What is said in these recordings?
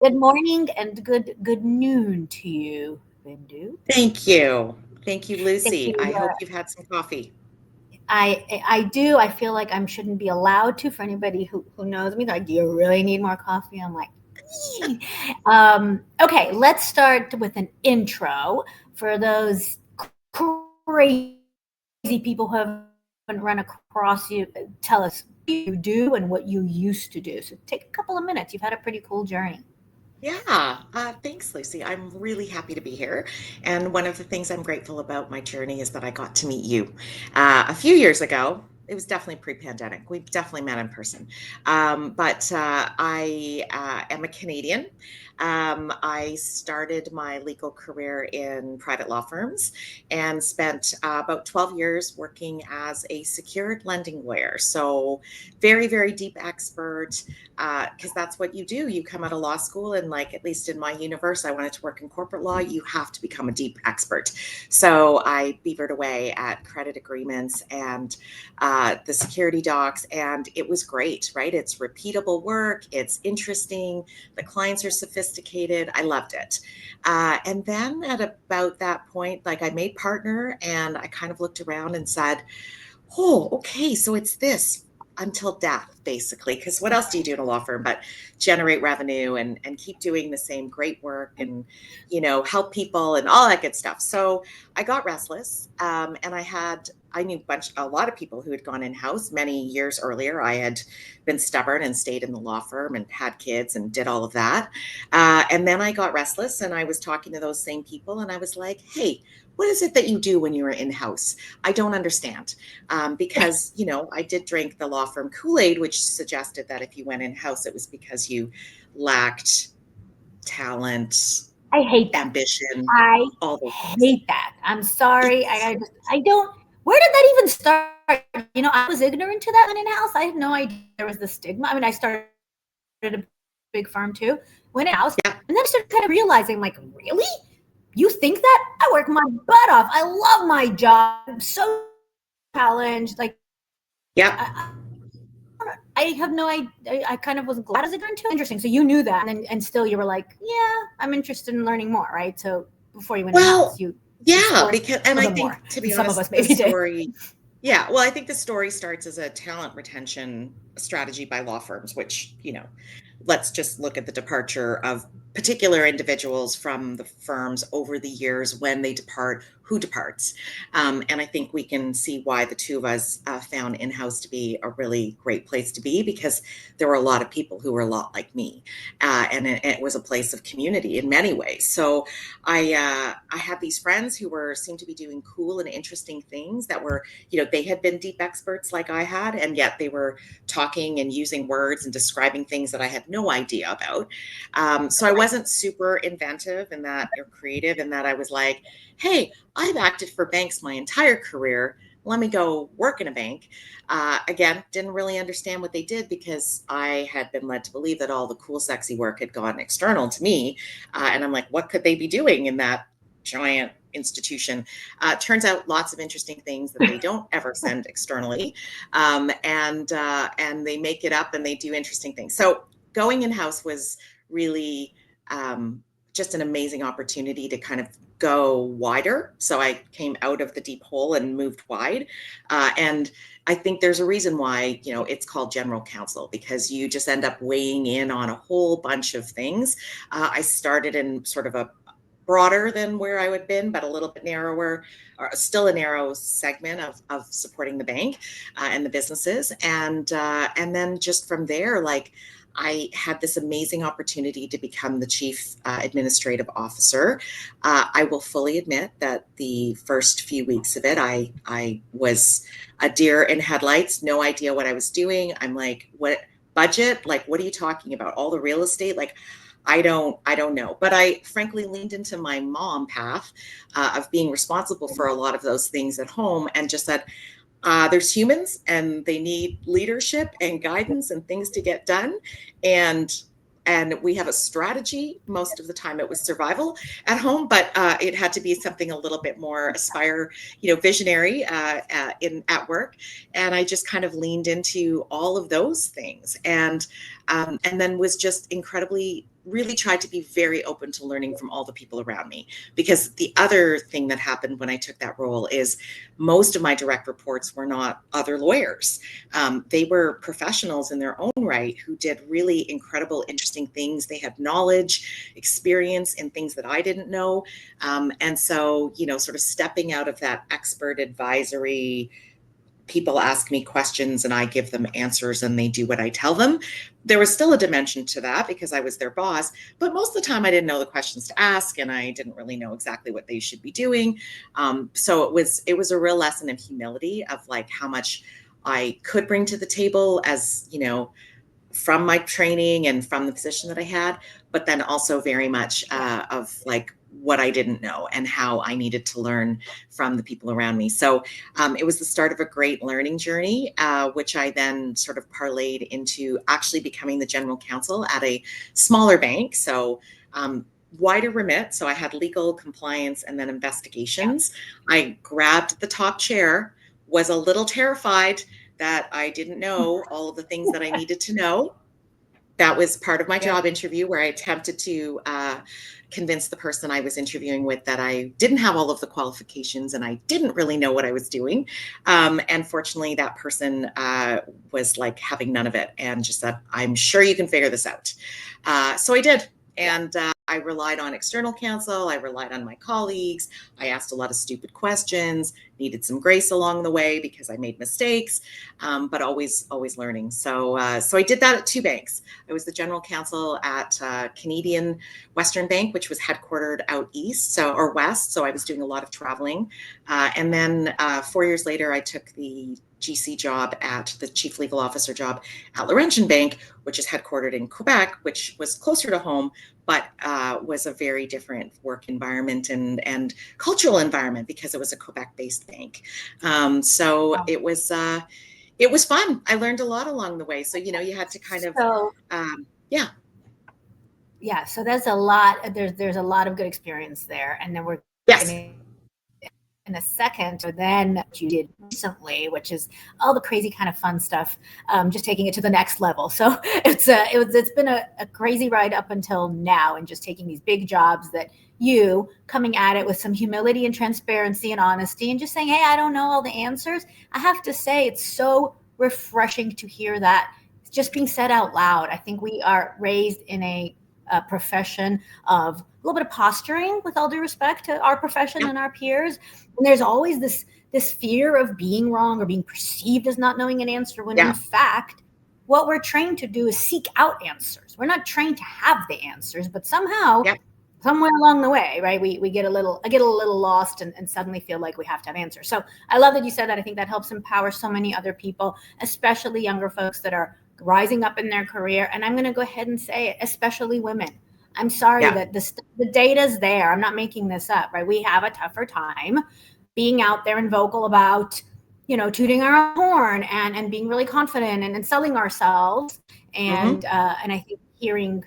Good morning and good noon to you, Bindu. Thank you. Thank you, Thank Lucy. I you. hope you've had some coffee. I do. I feel like I shouldn't be allowed to. For anybody who knows me, like, do you really need more coffee? I'm like, "Ee." Okay, let's start with an intro for those crazy people who haven't run across you. Tell us what you do and what you used to do. So take a couple of minutes. You've had a pretty cool journey. Yeah, thanks, Lucy. I'm really happy to be here. And one of the things I'm grateful about my journey is that I got to meet you a few years ago. It was definitely pre-pandemic. We've definitely met in person. But I am a Canadian. I started my legal career in private law firms and spent about 12 years working as a secured lending lawyer. So very, very deep expert because that's what you do. You come out of law school, and like at least in my universe, I wanted to work in corporate law. You have to become a deep expert. So I beavered away at credit agreements and the security docs, and it was great. Right? It's repeatable work. It's interesting. The clients are sophisticated. I loved it. And then at about that point, like I made partner, and I kind of looked around and said, oh, okay, so it's this until death, basically. Because what else do you do in a law firm but generate revenue and keep doing the same great work and help people and all that good stuff. So I got restless, and I knew a lot of people who had gone in house many years earlier. I had been stubborn and stayed in the law firm and had kids and did all of that. And then I got restless, and I was talking to those same people, and I was like, hey, what is it that you do when you are in house? I don't understand. Because, I did drink the law firm Kool-Aid, which suggested that if you went in house, it was because you lacked talent, I hate that. ambition, I all those things. hate that. I'm sorry. It's, I don't. Where did that even start? I was ignorant to that when in house. I had no idea there was the stigma. I mean, I started a big firm too. Went in house, and then I started kind of realizing, like, really? You think that? I work my butt off. I love my job. I'm so challenged. Like, yeah. I have no idea. I kind of was glad I was ignorant to it. Interesting. So you knew that, and still you were like, yeah, I'm interested in learning more, right? So before you went in house, Well, you yeah, explored a because, little and I more think, than to some be of us honest, maybe the did. story, yeah, well, I think the story starts as a talent retention strategy by law firms, which, let's just look at the departure of particular individuals from the firms over the years when they depart, who departs. And I think we can see why the two of us found in house to be a really great place to be because there were a lot of people who were a lot like me. And it was a place of community in many ways. So I had these friends who seemed to be doing cool and interesting things that were, they had been deep experts like I had, and yet they were talking and using words and describing things that I had no idea about. So I wasn't super inventive in that or creative in that I was like, hey, I've acted for banks my entire career. Let me go work in a bank. Again, didn't really understand what they did because I had been led to believe that all the cool, sexy work had gone external to me. And I'm like, what could they be doing in that giant institution? Turns out lots of interesting things that they don't ever send externally, and they make it up and they do interesting things. So going in house was really just an amazing opportunity to kind of go wider. So I came out of the deep hole and moved wide, and I think there's a reason why it's called general counsel because you just end up weighing in on a whole bunch of things. I started in sort of a broader than where I would have been, but a little bit narrower, or still a narrow segment of supporting the bank and the businesses. And then just from there, like I had this amazing opportunity to become the chief administrative officer. I will fully admit that the first few weeks of it, I was a deer in headlights, no idea what I was doing. I'm like, what budget? Like, what are you talking about? All the real estate? Like, I don't know. But I frankly leaned into my mom path of being responsible for a lot of those things at home and just said, there's humans and they need leadership and guidance and things to get done. And we have a strategy. Most of the time it was survival at home, but it had to be something a little bit more visionary in at work. And I just kind of leaned into all of those things. And and then was just incredibly, really tried to be very open to learning from all the people around me. Because the other thing that happened when I took that role is most of my direct reports were not other lawyers. They were professionals in their own right who did really incredible, interesting things. They had knowledge, experience in things that I didn't know. And so, sort of stepping out of that expert advisory, people ask me questions and I give them answers and they do what I tell them. There was still a dimension to that because I was their boss, but most of the time I didn't know the questions to ask and I didn't really know exactly what they should be doing. So it was a real lesson in humility of like how much I could bring to the table as, from my training and from the position that I had, but then also very much of like what I didn't know and how I needed to learn from the people around me. So it was the start of a great learning journey, which I then sort of parlayed into actually becoming the general counsel at a smaller bank. So wider remit. So I had legal, compliance, and then investigations. I grabbed the top chair, was a little terrified that I didn't know all of the things that I needed to know. That was part of my Yeah. job interview where I attempted to convince the person I was interviewing with that I didn't have all of the qualifications and I didn't really know what I was doing. And fortunately, that person was like having none of it and just said, I'm sure you can figure this out. So I did. And I relied on external counsel. I relied on my colleagues. I asked a lot of stupid questions, needed some grace along the way because I made mistakes, but always learning. So I did that at two banks. I was the general counsel at Canadian Western Bank, which was headquartered out east, or west. So I was doing a lot of traveling. And then 4 years later, I took the GC job at the chief legal officer job at Laurentian Bank, which is headquartered in Quebec, which was closer to home, but was a very different work environment and cultural environment because it was a Quebec-based bank. So Wow. it was fun. I learned a lot along the way. So, you had to kind of, So yeah. yeah, so there's a lot. There's a lot of good experience there, and then we're Yes. going to in a second. So then what you did recently, which is all the crazy kind of fun stuff, just taking it to the next level. So it's been a crazy ride up until now, and just taking these big jobs that you coming at it with some humility and transparency and honesty, and just saying, hey, I don't know all the answers. I have to say, it's so refreshing to hear that just being said out loud. I think we are raised in a profession of a little bit of posturing, with all due respect to our profession Yeah. and our peers. And there's always this fear of being wrong or being perceived as not knowing an answer, when in Yeah. fact, what we're trained to do is seek out answers. We're not trained to have the answers, but somehow, Yeah. somewhere along the way, right, I get a little lost and suddenly feel like we have to have answers. So I love that you said that. I think that helps empower so many other people, especially younger folks that are rising up in their career. And I'm going to go ahead and say it, especially women. I'm sorry Yeah. that the data's there. I'm not making this up, right? We have a tougher time being out there and vocal about, tooting our own horn and being really confident and selling ourselves. Mm-hmm. And I think hearing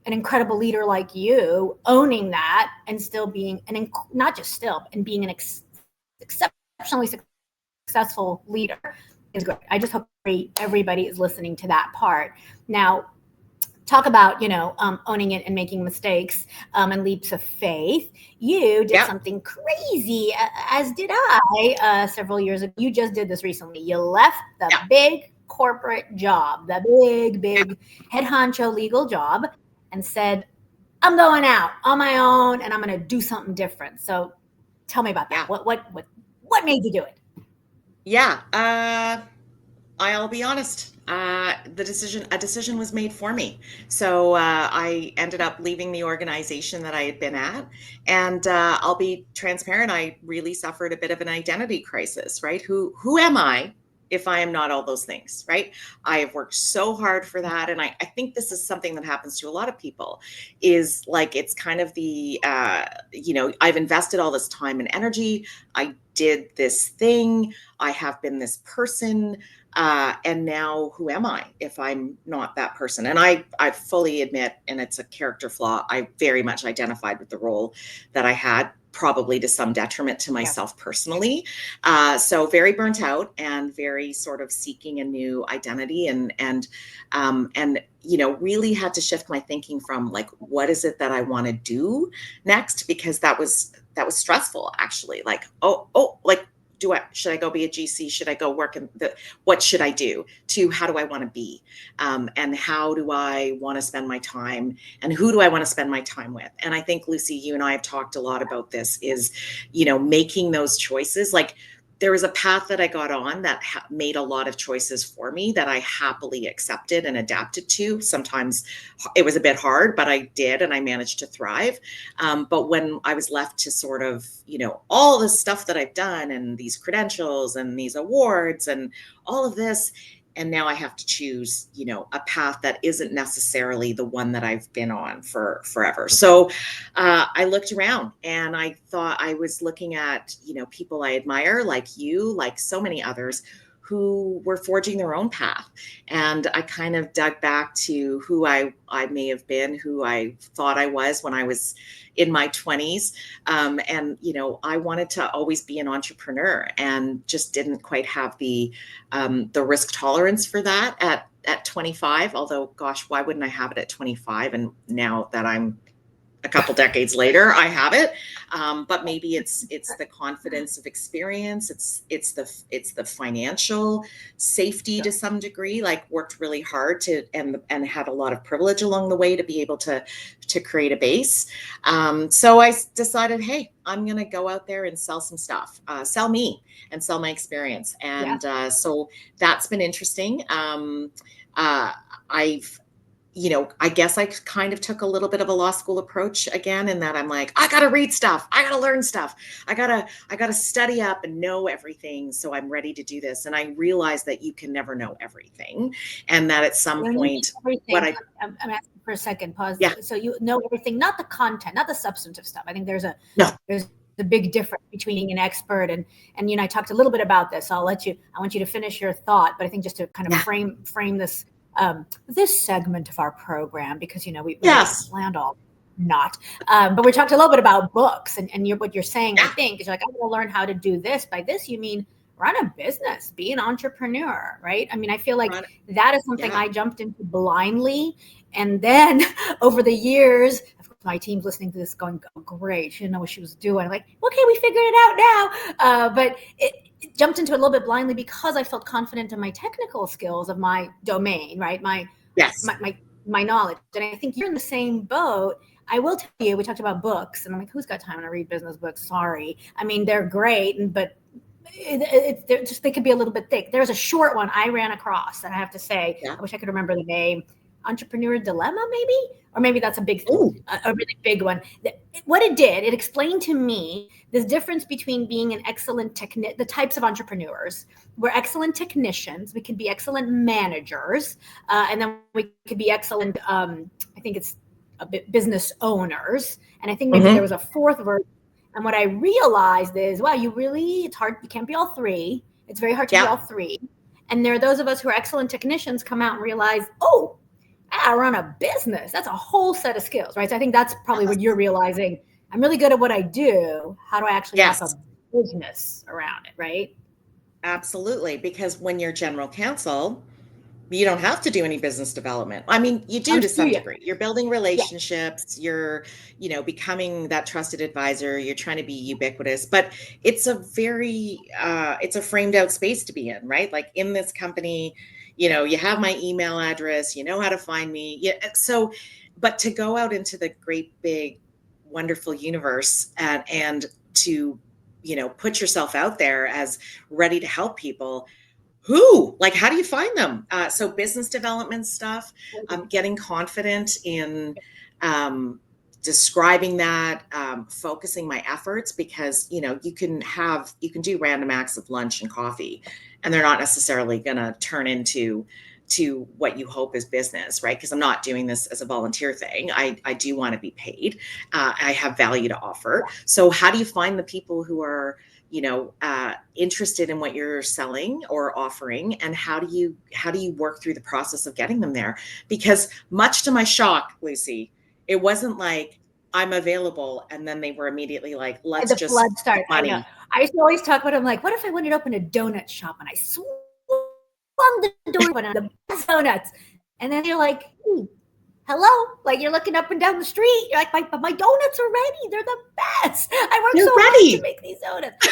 an incredible leader like you owning that and still being not just still, and being an exceptionally successful leader is great. I just hope everybody is listening to that part. Now, talk about, owning it and making mistakes, and leaps of faith. You did Yeah. something crazy, as did I, several years ago. You just did this recently. You left the Yeah. big corporate job, the big head honcho legal job, and said, I'm going out on my own and I'm going to do something different. So tell me about that. Yeah. What made you do it? Yeah. I'll be honest. A decision was made for me. So I ended up leaving the organization that I had been at, and I'll be transparent. I really suffered a bit of an identity crisis. Right? Who am I if I am not all those things? Right? I have worked so hard for that, and I think this is something that happens to a lot of people. Is like it's kind of the I've invested all this time and energy. I did this thing. I have been this person. And now who am I if I'm not that person? And I fully admit, and it's a character flaw, I very much identified with the role that I had. probably to some detriment to Yeah. myself personally. So very burnt out and very sort of seeking a new identity, and really had to shift my thinking from like, what is it that I want to do next? Because that was stressful, actually. Like, like, should I go be a GC? Should I go work what should I do? To how do I want to be? And how do I want to spend my time? And who do I want to spend my time with? And I think, Lucy, you and I have talked a lot about this, is, making those choices. Like, there was a path that I got on that made a lot of choices for me that I happily accepted and adapted to. Sometimes it was a bit hard, but I did, and I managed to thrive. But when I was left to sort of, all the stuff that I've done and these credentials and these awards and all of this, and now I have to choose, a path that isn't necessarily the one that I've been on for forever. So I looked around and I thought, I was looking at, people I admire, like you, like so many others, who were forging their own path. And I kind of dug back to who I may have been, who I thought I was when I was in my 20s. And, I wanted to always be an entrepreneur, and just didn't quite have the risk tolerance for that at 25. Although, gosh, why wouldn't I have it at 25? And now that I'm a couple decades later, I have it. But maybe it's the confidence of experience. It's the financial safety to some degree. Like, worked really hard to and had a lot of privilege along the way to be able to create a base. So I decided, hey, I'm going to go out there and sell some stuff, sell me and sell my experience. And so that's been interesting. I've I guess I kind of took a little bit of a law school approach again, in that I'm like, I got to read stuff. I got to learn stuff. I got to study up and know everything, so I'm ready to do this. And I realized that you can never know everything. And that at some point, I'm asking for a second pause. Yeah. So you know everything, not the content, not the substantive stuff. I think there's a big difference between being an expert and I talked a little bit about this. I want you to finish your thought, but I think just to kind of frame this segment of our program, because we land all not, but we talked a little bit about books, and what you're saying, I think, is like, I'm going to learn how to do this. By this, you mean run a business, be an entrepreneur, right? I mean, I feel like that is something I jumped into blindly, and then over the years, of course, my team's listening to this going, oh, great, she didn't know what she was doing. I'm like, okay, we figured it out now, but it jumped into it a little bit blindly because I felt confident in my technical skills of my domain, right? My knowledge. And I think you're in the same boat. I will tell you, we talked about books, and I'm like, who's got time to read business books? Sorry. I mean, they're great, but they could be a little bit thick. There's a short one I ran across that I have to say, I wish I could remember the name. Entrepreneur Dilemma, maybe? Or maybe that's a really big one. What it did, it explained to me the difference between being an excellent the types of entrepreneurs. We're excellent technicians, we can be excellent managers, and then we could be excellent, I think it's business owners. And I think maybe there was a fourth version. And what I realized is, wow, it's hard, you can't be all three. It's very hard to be all three. And there are those of us who are excellent technicians come out and realize, oh, I run a business. That's a whole set of skills, right? So I think that's probably what you're realizing. I'm really good at what I do. How do I actually have a business around it, right? Absolutely. Because when you're general counsel, you don't have to do any business development. I mean, you do to some degree. You're building relationships. You're, becoming that trusted advisor. You're trying to be ubiquitous, but it's a very, it's a framed out space to be in, right? Like, in this company, you have my email address, you know how to find me. Yeah. So, but to go out into the great, big, wonderful universe and to, put yourself out there as ready to help people, how do you find them? So business development stuff, getting confident in describing that, focusing my efforts, because, you can do random acts of lunch and coffee, and they're not necessarily going to turn into what you hope is business, right? Because I'm not doing this as a volunteer thing. I do want to be paid. I have value to offer. So how do you find the people who are interested in what you're selling or offering, and how do you work through the process of getting them there? Because much to my shock, Lucy, it wasn't like, I'm available. And then they were immediately like, And let's the just flood started. I know. money. I used to always talk about it. I'm like, what if I wanted to open a donut shop and I swung the door open on the best donuts? And then you're like, hello? Like you're looking up and down the street. You're like, but my donuts are ready. They're the best. I worked You're so hard to ready. make these donuts.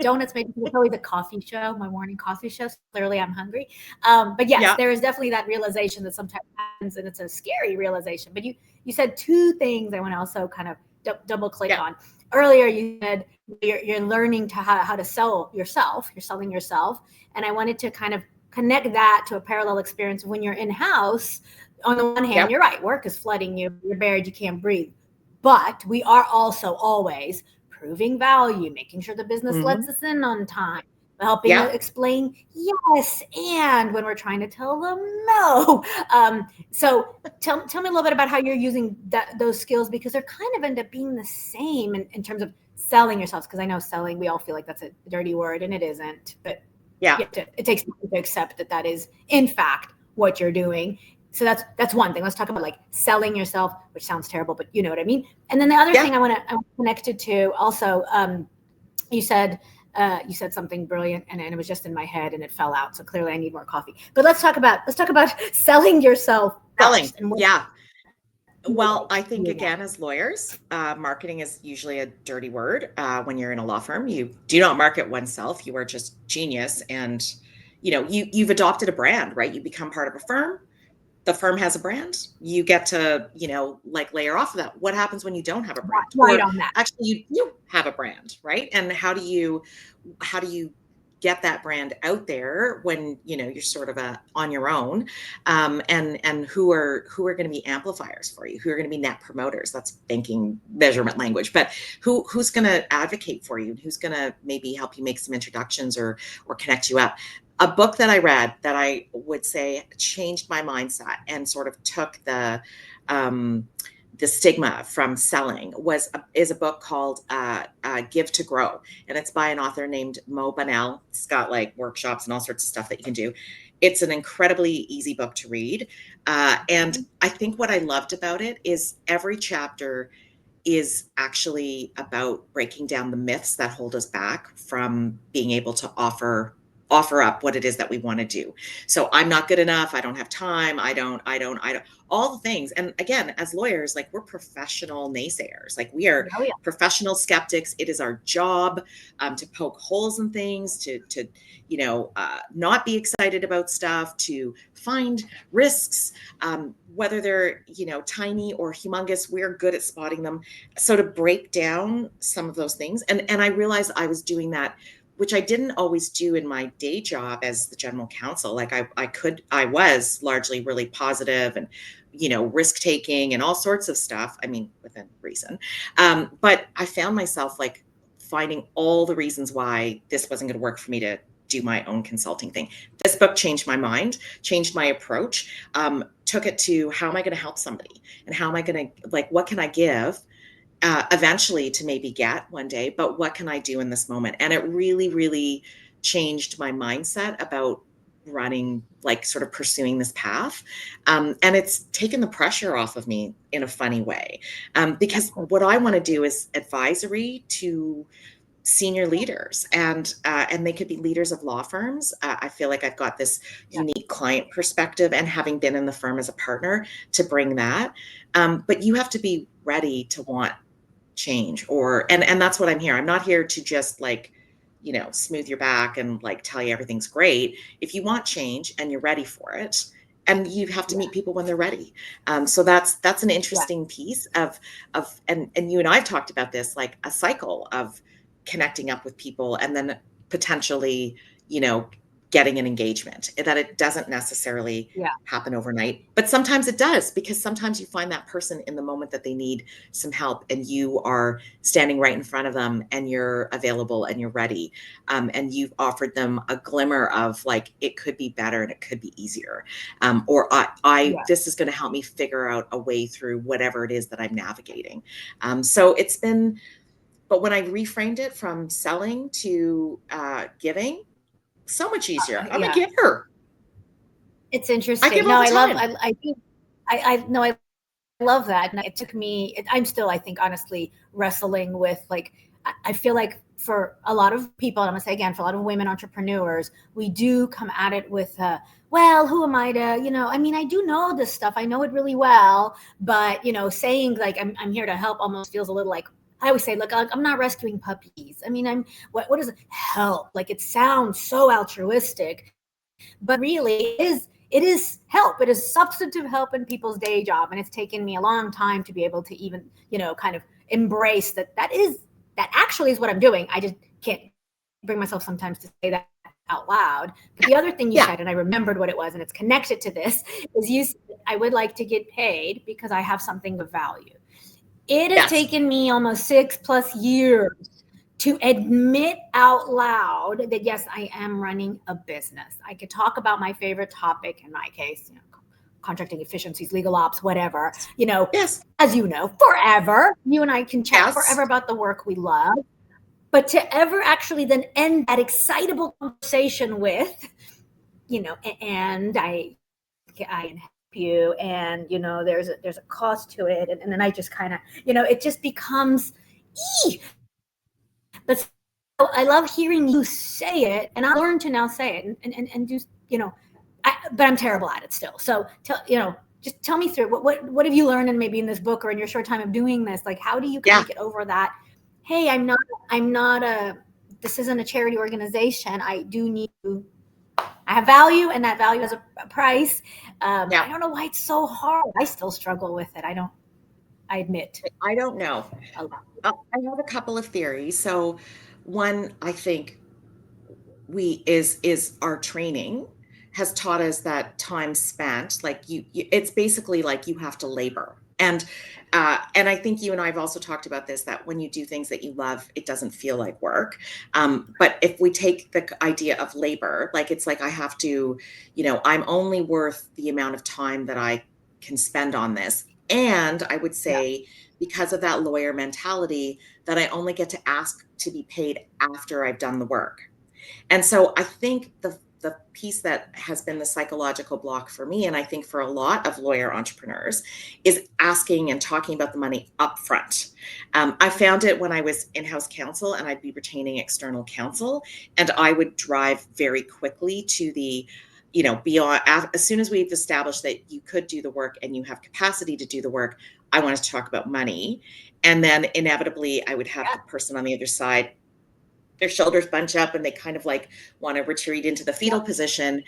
Donuts made me always a coffee show, my morning coffee show. So clearly I'm hungry. But yes, Yeah. there is definitely that realization that sometimes happens, and it's a scary realization. But you said two things I want to also kind of double click Yeah. on. Earlier, you said you're learning to how to sell yourself. You're selling yourself, and I wanted to kind of connect that to a parallel experience when you're in house. On the one hand, Yep. you're right. Work is flooding you. You're buried. You can't breathe. But we are also always proving value, making sure the business lets Mm-hmm. us in on time, helping Yeah. explain yes and when we're trying to tell them no. So tell me a little bit about how you're using those skills, because they're kind of end up being the same in terms of selling yourselves. Because I know selling, we all feel like that's a dirty word, and it isn't. But Yeah. it takes time to accept that is in fact what you're doing. So that's one thing. Let's talk about like selling yourself, which sounds terrible, but you know what I mean. And then the other Yeah. thing I connected to also, you said something brilliant, and it was just in my head and it fell out. So clearly I need more coffee. But let's talk about selling yourself Selling. first and what Yeah. you Well, like I think doing that. again, as lawyers, marketing is usually a dirty word. When you're in a law firm, you do not market oneself. You are just genius, and you've adopted a brand, right? You become part of a firm. The firm has a brand. You get to like layer off of that. What happens when you don't have a brand, Right or on that. actually you do have a brand, right? And how do you get that brand out there when you're sort of on your own, and who are going to be amplifiers for you, who are going to be net promoters? That's banking measurement language. But who's going to advocate for you, who's going to maybe help you make some introductions or connect you up? A book that I read that I would say changed my mindset and sort of took the stigma from selling is a book called Give to Grow, and it's by an author named Mo Bunnell. It's got like workshops and all sorts of stuff that you can do. It's an incredibly easy book to read, and I think what I loved about it is every chapter is actually about breaking down the myths that hold us back from being able to offer up what it is that we want to do. So I'm not good enough, I don't have time, I don't, all the things. And again, as lawyers, like, we're professional naysayers, like we are Oh yeah. professional skeptics. It is our job to poke holes in things, to not be excited about stuff, to find risks, whether they're tiny or humongous. We're good at spotting them. So to break down some of those things, and I realized I was doing that, which I didn't always do in my day job as the general counsel. Like I was largely really positive and risk taking and all sorts of stuff, I mean, within reason. But I found myself like finding all the reasons why this wasn't going to work for me to do my own consulting thing. This book changed my mind, changed my approach, took it to, how am I going to help somebody, and how am I going to, like, what can I give eventually to maybe get one day, but what can I do in this moment? And it really, really changed my mindset about running, like, sort of pursuing this path. And it's taken the pressure off of me in a funny way, because what I want to do is advisory to senior leaders, and they could be leaders of law firms. I feel like I've got this Yeah. unique client perspective, and having been in the firm as a partner, to bring that. But you have to be ready to want change, and that's what I'm here. I'm not here to just, like, smooth your back and, like, tell you everything's great. If you want change and you're ready for it, and you have to Yeah. meet people when they're ready. So that's an Yeah. interesting piece of and you and I've talked about this, like a cycle of connecting up with people and then potentially, you know, getting an engagement, that it doesn't necessarily Yeah. happen overnight, but sometimes it does, because sometimes you find that person in the moment that they need some help, and you are standing right in front of them, and you're available and you're ready, and you've offered them a glimmer of, like, it could be better and it could be easier, or I Yeah. this is going to help me figure out a way through whatever it is that I'm navigating. So it's been, but when I reframed it from selling to giving, so much easier. I'm a Yeah. giver. It's I give interesting. all No, the I love. time. I do. I no. I love that. And it took me, I'm still, I think, honestly, wrestling with like, I feel like for a lot of people, and I'm gonna say again, for a lot of women entrepreneurs, we do come at it with, well, who am I to, I mean, I do know this stuff. I know it really well, but, saying like, I'm here to help almost feels a little like, I always say, look, I'm not rescuing puppies. I mean, what is it? Help? Like it sounds so altruistic, but really it is help. It is substantive help in people's day job. And it's taken me a long time to be able to even, kind of embrace that actually is what I'm doing. I just can't bring myself sometimes to say that out loud. But the other thing you Yeah. said, and I remembered what it was, and it's connected to this, is you said, I would like to get paid because I have something of value. It has taken me almost 6+ years to admit out loud that, yes, I am running a business. I could talk about my favorite topic, in my case, contracting efficiencies, legal ops, whatever, Yes. as you know, forever. You and I can chat Yes. forever about the work we love. But to ever actually then end that excitable conversation with, and I can help you, and there's a cost to it, and then I just kind of, it just becomes, but I love hearing you say it, and I learned to now say it and do, but I'm terrible at it still. So just tell me through what have you learned, and maybe in this book or in your short time of doing this, like how do you kind of get over that? Hey, I'm not this isn't a charity organization. I do need to. I have value, and that value has a price. I don't know why it's so hard. I still struggle with it. I admit. I don't know. I have a couple of theories. So one, I think is our training has taught us that time spent, like it's basically like you have to labor. And I think you and I have also talked about this, that when you do things that you love, it doesn't feel like work. But if we take the idea of labor, like it's like I have to, I'm only worth the amount of time that I can spend on this. And I would say, because of that lawyer mentality, that I only get to ask to be paid after I've done the work. And so I think the piece that has been the psychological block for me, and I think for a lot of lawyer entrepreneurs, is asking and talking about the money upfront. I found it when I was in-house counsel and I'd be retaining external counsel, and I would drive very quickly to the, beyond, as soon as we've established that you could do the work and you have capacity to do the work, I wanted to talk about money. And then inevitably I would have the person on the other side, their shoulders bunch up and they kind of like want to retreat into the fetal position,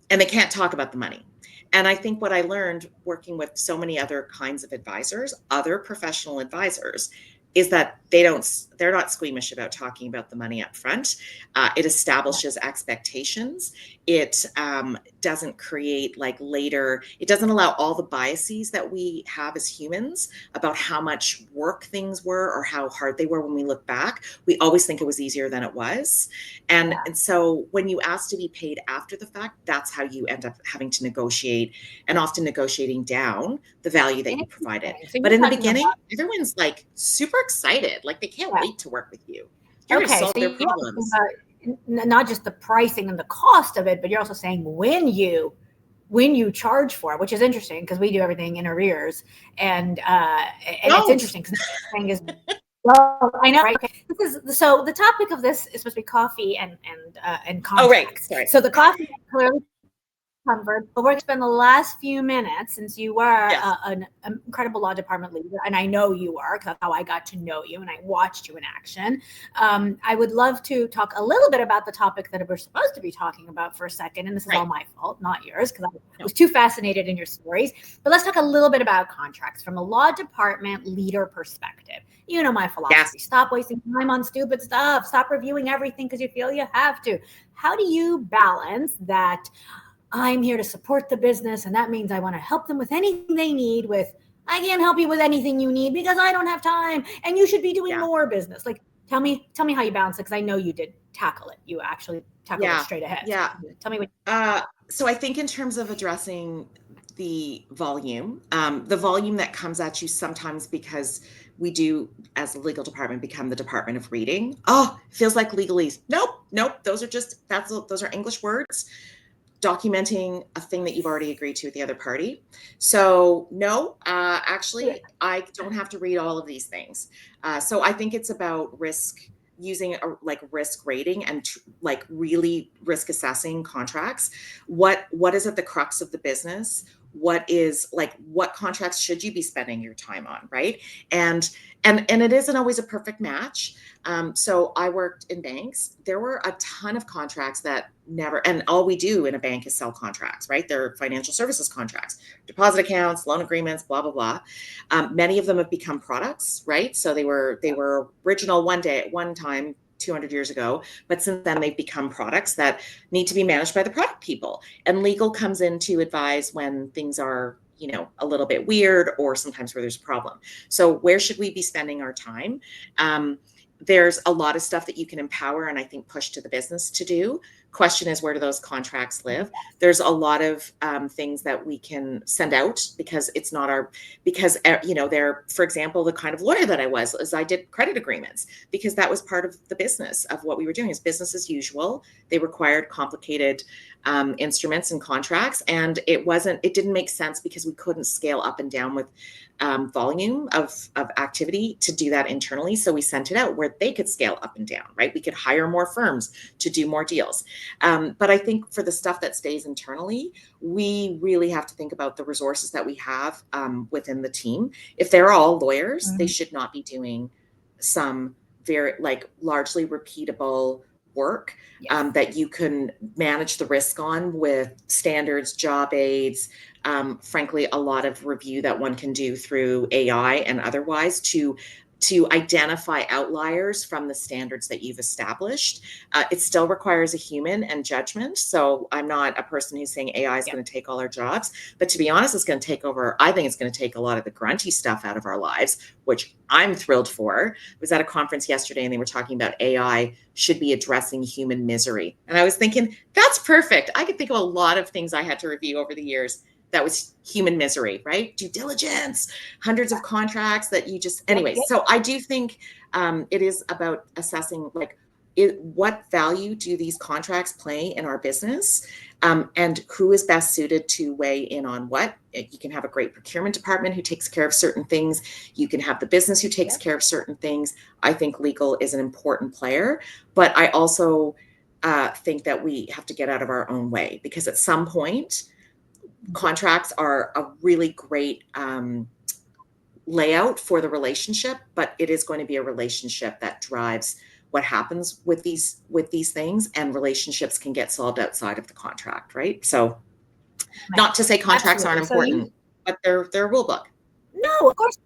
and they can't talk about the money. And I think what I learned working with so many other kinds of advisors, other professional advisors, is that they're not squeamish about talking about the money up front. It establishes expectations. It doesn't create like later, it doesn't allow all the biases that we have as humans about how much work things were or how hard they were when we look back. We always think it was easier than it was. And so when you ask to be paid after the fact, that's how you end up having to negotiate, and often negotiating down the value that you provided. So but in the beginning, everyone's like super excited. Like they can't wait to work with you. You're going to solve their problems. Not just the pricing and the cost of it, but you're also saying when you charge for it, which is interesting because we do everything in arrears, and it's interesting because the thing is, well, I know, right? So the topic of this is supposed to be coffee and contracts. Oh, right. Sorry. So the coffee clearly covered, but we're going to spend the last few minutes, since you were an incredible law department leader, and I know you are, because that's how I got to know you and I watched you in action. I would love to talk a little bit about the topic that we're supposed to be talking about for a second, and this is all my fault, not yours, because I was too fascinated in your stories. But let's talk a little bit about contracts from a law department leader perspective. You know my philosophy. Stop wasting time on stupid stuff. Stop reviewing everything because you feel you have to. How do you balance that? I'm here to support the business, and that means I want to help them with anything they need, with I can't help you with anything you need because I don't have time, and you should be doing more business. Like, tell me how you balance it, because I know you did tackle it. You actually tackled it straight ahead. Yeah. Tell me what. So I think in terms of addressing the volume that comes at you sometimes, because we do, as the legal department, become the department of reading. Oh, it feels like legalese. Nope. Those are English words. documenting a thing that you've already agreed to with the other party. So no, actually, I don't have to read all of these things. So I think it's about using like risk rating and like really risk assessing contracts. What is at the crux of the business? What contracts should you be spending your time on, right? And it isn't always a perfect match. So I worked in banks. There were a ton of contracts that never, and all we do in a bank is sell contracts, right? They're financial services contracts, deposit accounts, loan agreements, blah, blah, blah. Many of them have become products, right? So they were original one time 200 years ago, but since then they've become products that need to be managed by the product people. And legal comes in to advise when things are, a little bit weird or sometimes where there's a problem. So where should we be spending our time? There's a lot of stuff that you can empower and I think push to the business to do. Question is, where do those contracts live? There's a lot of things that we can send out because it's not they're, for example, the kind of lawyer that I was, is I did credit agreements because that was part of the business of what we were doing is business as usual. They required complicated instruments and contracts, and it didn't make sense because we couldn't scale up and down with volume of activity to do that internally. So we sent it out where they could scale up and down, right? We could hire more firms to do more deals. But I think for the stuff that stays internally, we really have to think about the resources that we have within the team. If they're all lawyers, they should not be doing some very largely repeatable work that you can manage the risk on with standards, job aids, frankly, a lot of review that one can do through AI and otherwise to identify outliers from the standards that you've established. It still requires a human and judgment. So I'm not a person who's saying AI is going to take all our jobs, but to be honest, it's going to take over. I think it's going to take a lot of the grunty stuff out of our lives, which I'm thrilled for. I was at a conference yesterday and they were talking about AI should be addressing human misery. And I was thinking, that's perfect. I could think of a lot of things I had to review over the years that was human misery, right? Due diligence, hundreds of contracts that you just, anyways. So I do think it is about assessing what value do these contracts play in our business, and who is best suited to weigh in on what. You can have a great procurement department who takes care of certain things. You can have the business who takes care of certain things. I think legal is an important player, but I also think that we have to get out of our own way because at some point, contracts are a really great layout for the relationship, but it is going to be a relationship that drives what happens with these things, and relationships can get solved outside of the contract, right? So not to say contracts aren't important, but they're a rule book. No, of course.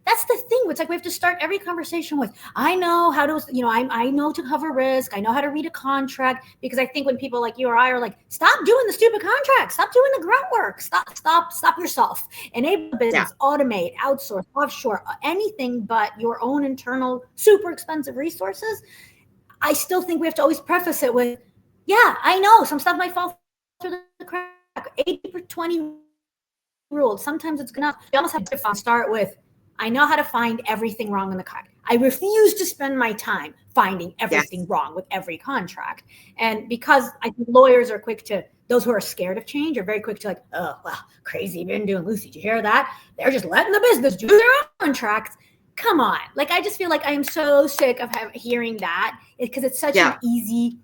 That's the thing. It's like we have to start every conversation with, I know how to, I know to cover risk. I know how to read a contract, because I think when people like you or I are like, stop doing the stupid contract, stop doing the grunt work, stop yourself, enable business, automate, outsource, offshore, anything but your own internal super expensive resources. I still think we have to always preface it with, yeah, I know some stuff might fall through the crack. 80/20 rule. Sometimes it's gonna. We almost have to start with, I know how to find everything wrong in the contract. I refuse to spend my time finding everything wrong with every contract. And because I think lawyers are quick to, those who are scared of change are very quick to like, oh, well, crazy Bindu and Lucy, did you hear that? They're just letting the business do their own contracts. Come on. Like, I just feel like I am so sick of hearing that, because it's such an easy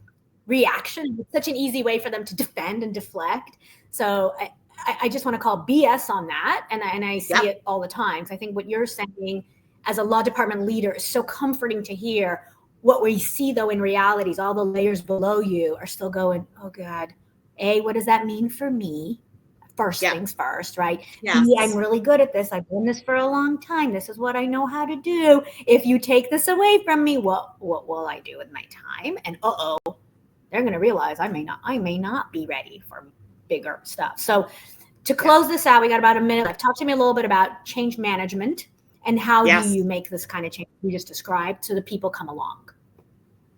reaction. It's such an easy way for them to defend and deflect. So I just want to call BS on that. And I see it all the time. So I think what you're saying as a law department leader is so comforting to hear. What we see, though, in reality is all the layers below you are still going, oh, God, A, what does that mean for me? First things first, right? B, I'm really good at this. I've done this for a long time. This is what I know how to do. If you take this away from me, what will I do with my time? And they're going to realize I may not be ready for bigger stuff. So to close this out, we got about a minute left. Talk to me a little bit about change management and how do you make this kind of change you just described so the people come along?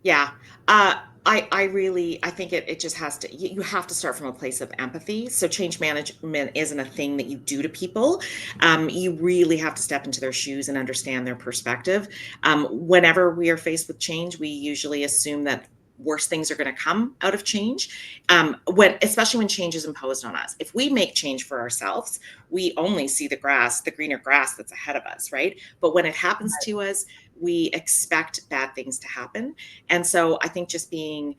Yeah. I think it just has to, you have to start from a place of empathy. So change management isn't a thing that you do to people. You really have to step into their shoes and understand their perspective. Whenever we are faced with change, we usually assume that worse things are going to come out of change. Especially when change is imposed on us. If we make change for ourselves, we only see the greener grass that's ahead of us, right? But when it happens to us, we expect bad things to happen. And so I think just being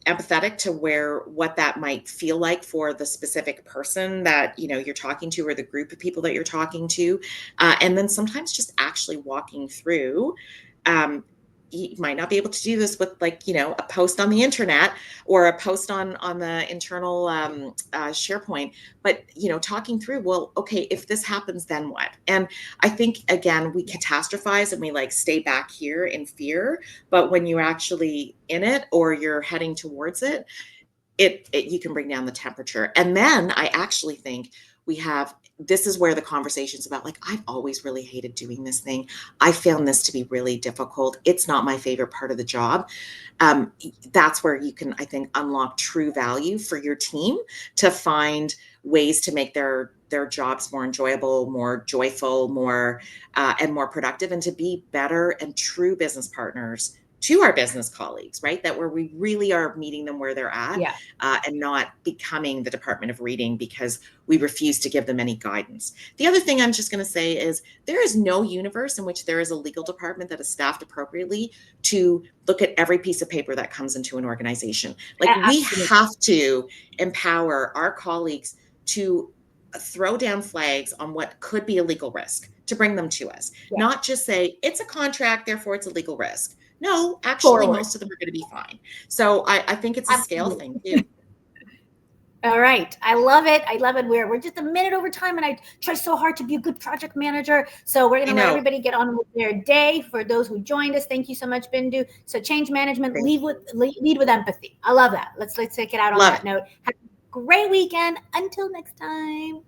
empathetic to what that might feel like for the specific person that you're talking to, or the group of people that you're talking to, and then sometimes just actually walking through. You might not be able to do this with a post on the internet or a post on the internal SharePoint, but talking through, well, okay, if this happens, then what? And I think, again, we catastrophize and we stay back here in fear, but when you're actually in it or you're heading towards it, you can bring down the temperature. And then I actually think this is where the conversations about I've always really hated doing this thing. I found this to be really difficult. It's not my favorite part of the job. That's where you can, I think, unlock true value for your team to find ways to make their jobs more enjoyable, more joyful, more and more productive, and to be better and true business partners to our business colleagues, right? That where we really are meeting them where they're at, Yeah. And not becoming the Department of Reading because we refuse to give them any guidance. The other thing I'm just going to say is there is no universe in which there is a legal department that is staffed appropriately to look at every piece of paper that comes into an organization. We have to empower our colleagues to throw down flags on what could be a legal risk, to bring them to us, not just say it's a contract, therefore it's a legal risk. No, actually, most of them are going to be fine. So I think it's a scale thing too. All right. I love it. I love it. We're just a minute over time, and I try so hard to be a good project manager. So we're going to let everybody get on with their day. For those who joined us, thank you so much, Bindu. So change management, lead with empathy. I love that. Let's take it out on that note. Have a great weekend. Until next time.